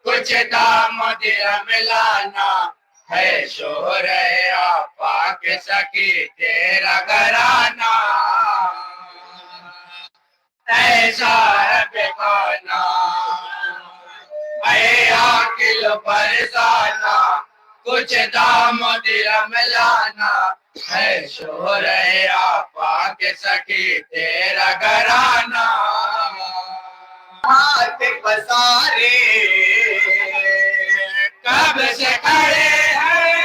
कुछ दाम दिरम लाना है शोर आपा के सखी तेरा घराना ऐसा है बेगाना अकिल फरसाना कुछ दाम दिरम लाना है शोर आपा के सखी तेरा घराना हाथ पसारे कब से खड़े हैं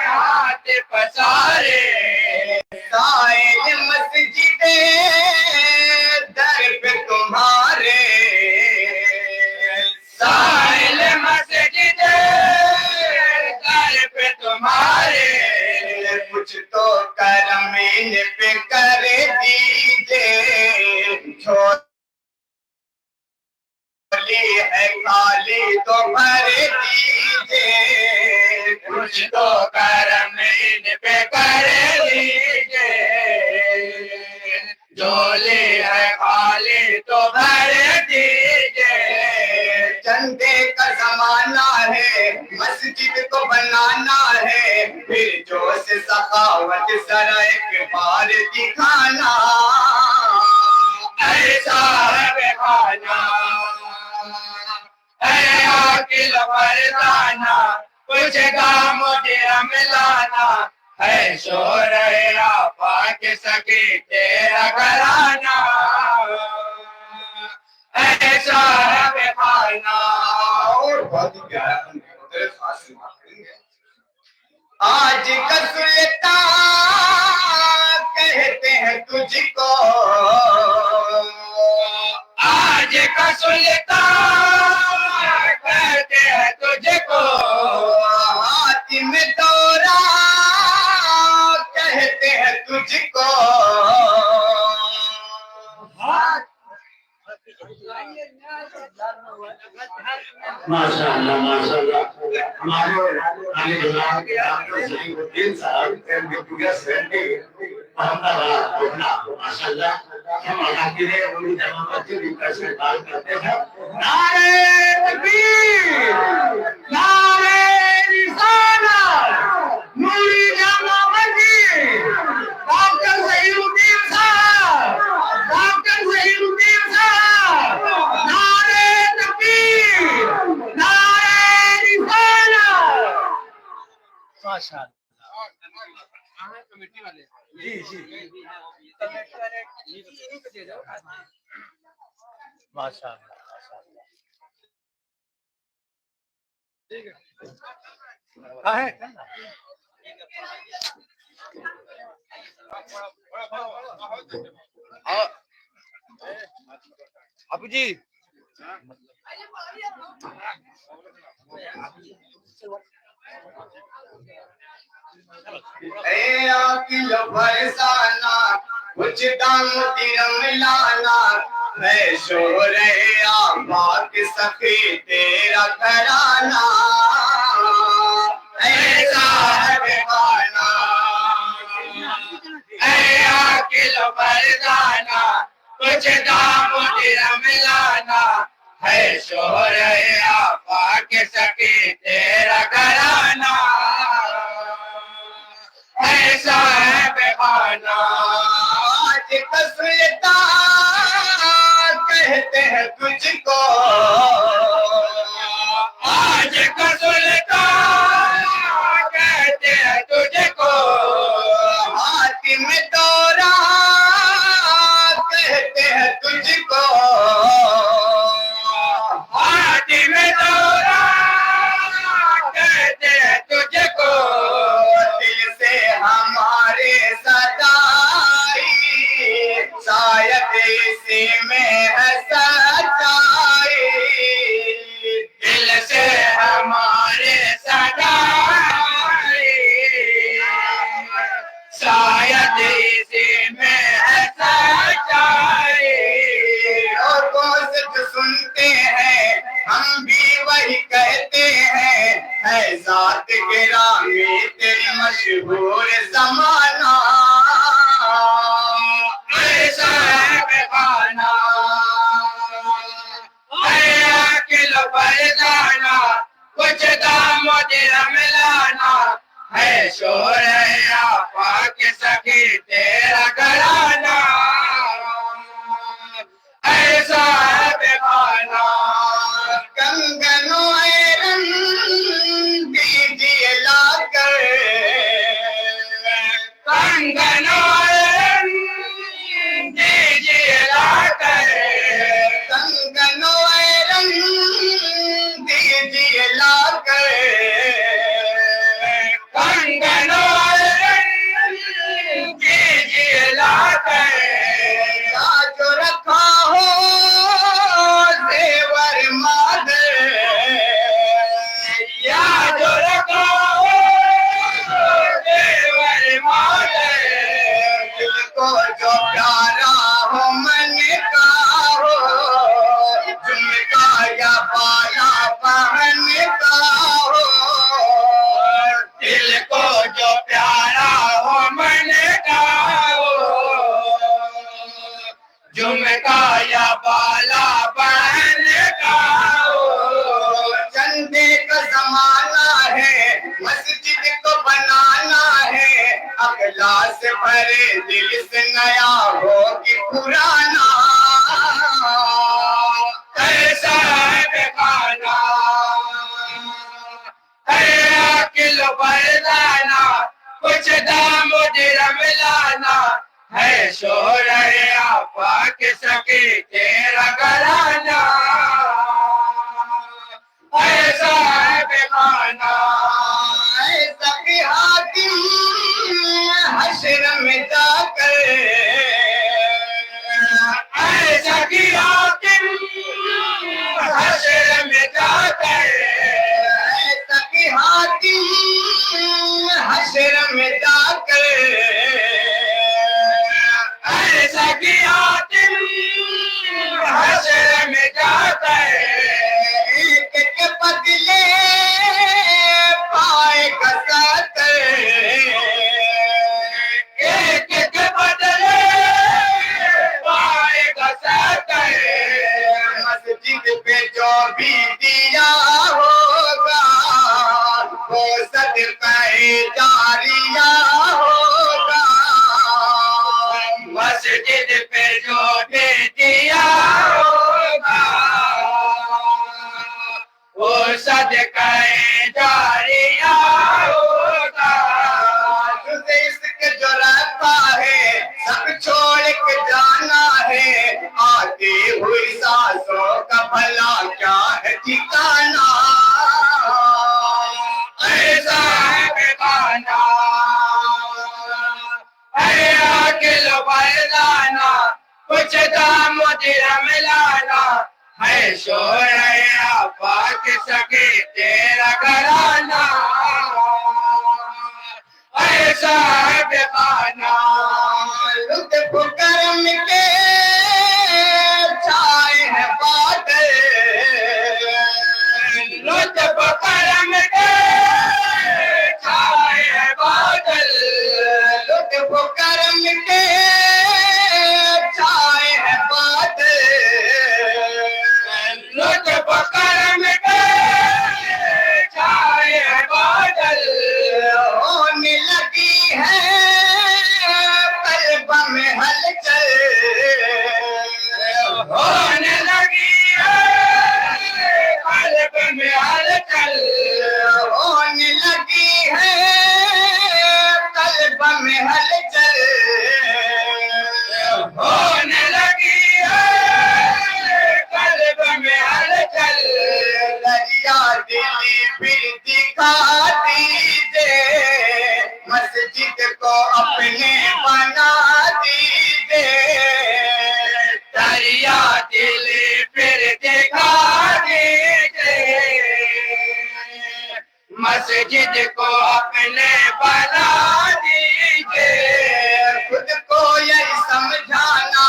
हाथ पसारे साइल मस्जिदे दर पे तुम्हारे साइल मस्जिदे दर पे तुम्हारे कुछ तो करम पे कर दीजिए है काली तो भर दीजिए कुछ तो करम पे कर दीजिए झोली है खाली तो भर दीजिए चंदे का जमाना है मस्जिद को बनाना है फिर जोश सखावत जरा एक बार दिखाना ऐसा है बेखाना अकिल फरसाना कुछ दाम दिरम लाना है शोर आपा के सखी तेरा घराना ऐसा है बेखाना और बहुत ही प्यारा तेरे खास करेंगे आज का सुल्तान कहते हैं तुझको आज का सुल्तान कहते हैं तुझको हातिम दौरा कहते हैं तुझको माशाअल्लाह माशाअल्लाह हमारे जनाब साहब एमबीबीएस रहते अहमदाबाद माशाअल्लाह हम अल्लाह के लिए उनकी जमात की कैसे बात करते हैं नारे तकबीर नारे रिसालत नूरी जमात डॉक्टर ज़हीरुद्दीन साहब डॉक्टर ज़हीरुद्दीन साहब नारे तकबीर नारे रिसालत माशाअल्लाह कमेटी वाले जी जी माशाअल्लाह माशाअल्लाह ठीक है कहाँ है अबू जी अकिल फरसाना कुछ दाम दिरम लाना है शोर आपा के सखी तेरा घराना ऐसा है बेगाना अकिल फरसाना कुछ दाम दिरम लाना है शोर आपा के सखी तेरा घराना ऐसा है बेगाना आज का सुल्तान कहते हैं तुझको आज का सुल्तान कहते हैं तुझको हातिम दौरा कहते हैं तुझको हातिम दौरा कहते हैं तुझको दिल से हमारे सदाई शायद इसी में है सच्चाई दिल से हमारे सदाई शायद शोर आपा के सखी तेरा घराना ऐसा है बेगाना कंगनों रंग दीजिए लाकर कंगनों रंग दीजिए लाकर कंगनों रंग दीजिए लाकर कंगनों रंग दीजिए लाकर जो रखा हो देवर मादर या जो रखा हो देवर मादर दिल को जो प्यारा हो मन का हो झुमका या बाला पहन का हो दिल को जो प्यारा हो मन का हो झुमका या बाला पहन का हो चंदे का जमाना है मस्जिद को बनाना है अगला से भरे दिल से नया हो कि पुराना कैसा है बेगाना है अकिल बरदाना कुछ दाम मुझे मिलाना है शोर है आपा के सखी तेरा घराना ऐसा है बेगाना सखी हाकिम हश्र में जाकर ऐसा की हाकिम हश्र में जाकर ऐसा की हाकिम हश्र में जाकर ऐसा की हाकिम हश्र में जाकर एक के बदले पाएगा सातर एक के बदले पाएगा सातर मस्जिद पे जो भी दिया होगा वो सदका जारिया होगा मस्जिद पे जो भी दिया होगा वो सदका जारिया होगा तुझे इसके जो रहता है सब छोड़ के जाना है आती हुई सांसों का भला क्या है ठिकाना ऐसा है बेगाना है अकिल बरदाना कुछ दाम मुझे मिलाना है शोर है आपा के सखी तेरा घराना ऐसा है बेगाना लुत्फ करम के छाए है बादल लुत्फ करम के छाए है बादल लुत्फ करम के छाए है बादल लुत्फ करम के छाए है बादल होने लगी है कल्ब में हलचल होने लगी है कल्ब में हलचल होने लगी है कल्ब में हलचल होने लगी है कल्ब में हलचल दरिया दिली फिर दिखा दीजिए मस्जिद को अपने बना दीजिए दरिया दिली फिर दिखा दीजिए मस्जिद को अपने बना दीजिए खुद को यही समझाना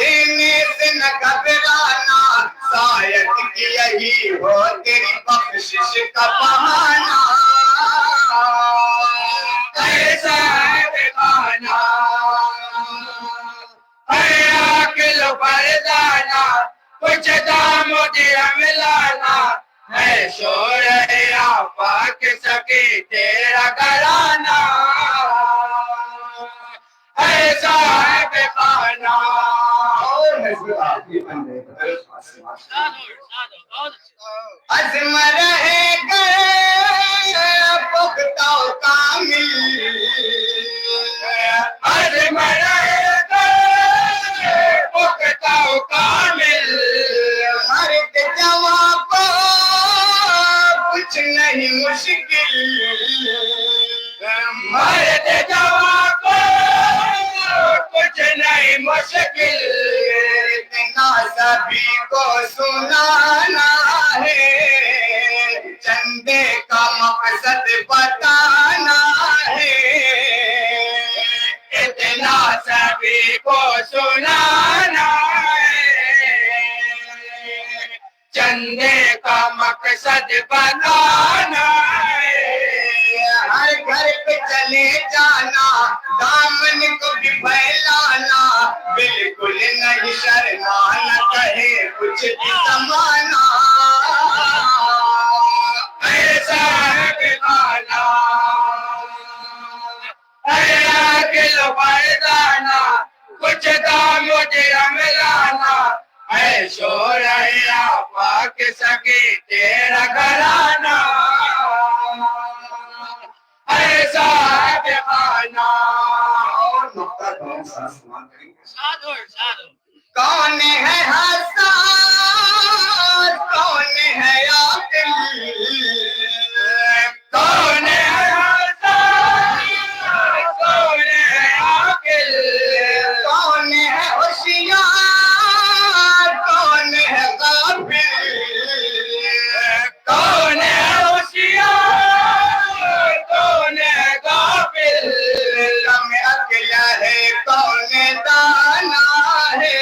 देने से न घबराना शायद कि यही हो तेरी बख्शिश का बहाना ऐसा है बेगाना है अकिल बरदाना कुछ दाम मुझे मिलाना है शोर आफाक सखी तेरा घराना है साहिब खाना अज़म रहे गए पुख्ता कामिल अज़म रहे गए पुख्ता कामिल मर्द जवां को कुछ नहीं मुश्किल मर्द जवां को कुछ नहीं मुश्किल इतना सभी को सुनाना है चंदे का मकसद बताना है इतना सभी को सुनाना है चंदे का मकसद बताना है हर घर पे चले जाना दामन को भी फैलाना बिल्कुल नहीं शर्माना कहे कुछ भी समाना ऐसा है बेगाना अकिल फैलाना कुछ दाम मुझे मिलाना है शोर आफाक सखी तेरा घराना ऐसा है बेगाना और नुक्ता कौन सा सवाल करेंगे साधु साधु कौन है हसन कौन है आकिल कौन है हसन कौन है आकिल कौन है होशियार कौन है गाफिल कौन है होशियार कौन है गाफिल कम अक्ल है कौन दाना है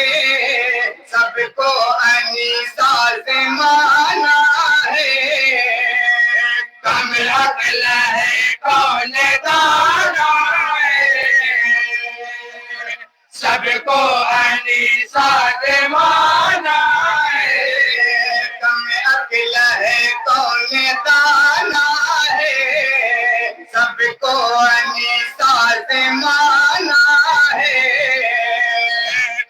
सबको अनीसा से माना है कम अक्ल है कौन दाना है सबको अनीसा से माना है कम अक्ल है कौन दाना है सबको अनीसा से माना है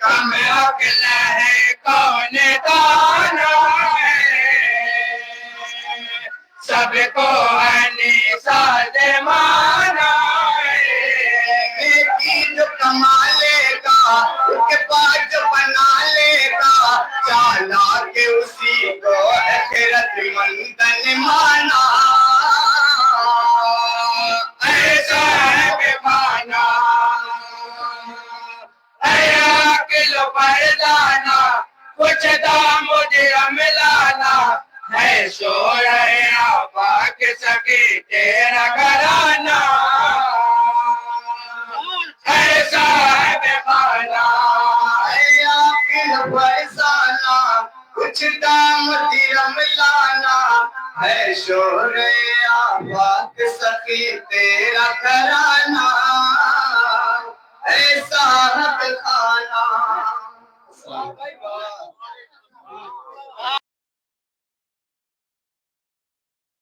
कम अक्ल है कौन दाना है सबको अनीसा से माना है जो कमा लेगा उसके बाद जो बना लेगा चाला के उसी को आखिरत मंदन माना ऐसा है बेमाना अकिल फैलाना कुछ दाम मुझे मिलाना है शोर आफाक सखी तेरा घराना ऐसा है बेगाना अकिल फैलाना कुछ दाम तेरा मिलाना है शोर आफाक सखी तेरा घराना